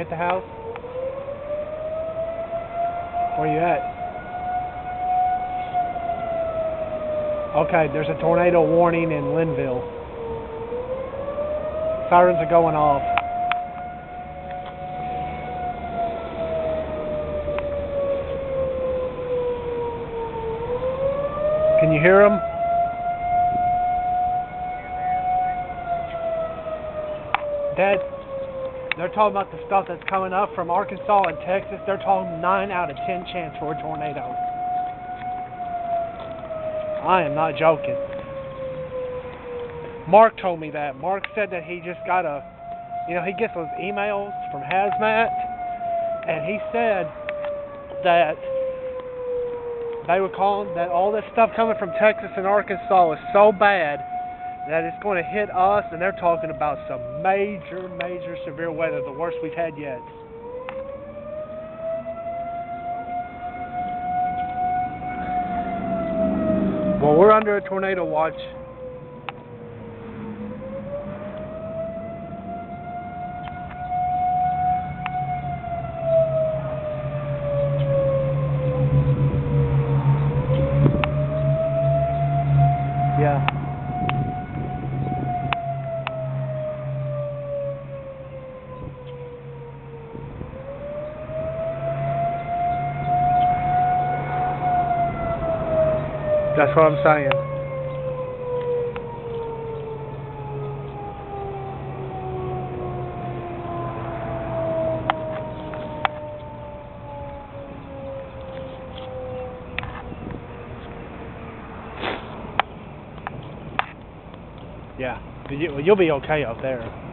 get the house? Where you at? Okay, there's a tornado warning in Linville. Sirens are going off. Can you hear them? Dad, they're talking about the stuff that's coming up from Arkansas and Texas. They're talking 9 out of 10 chance for a tornado. I am not joking. Mark told me that. Mark said that he just got he gets those emails from Hazmat, and he said that they were calling that all this stuff coming from Texas and Arkansas is so bad that it's going to hit us, and they're talking about some major, major severe weather, the worst we've had yet. Well, we're under a tornado watch. Yeah. That's what I'm saying. Yeah. You'll be okay out there.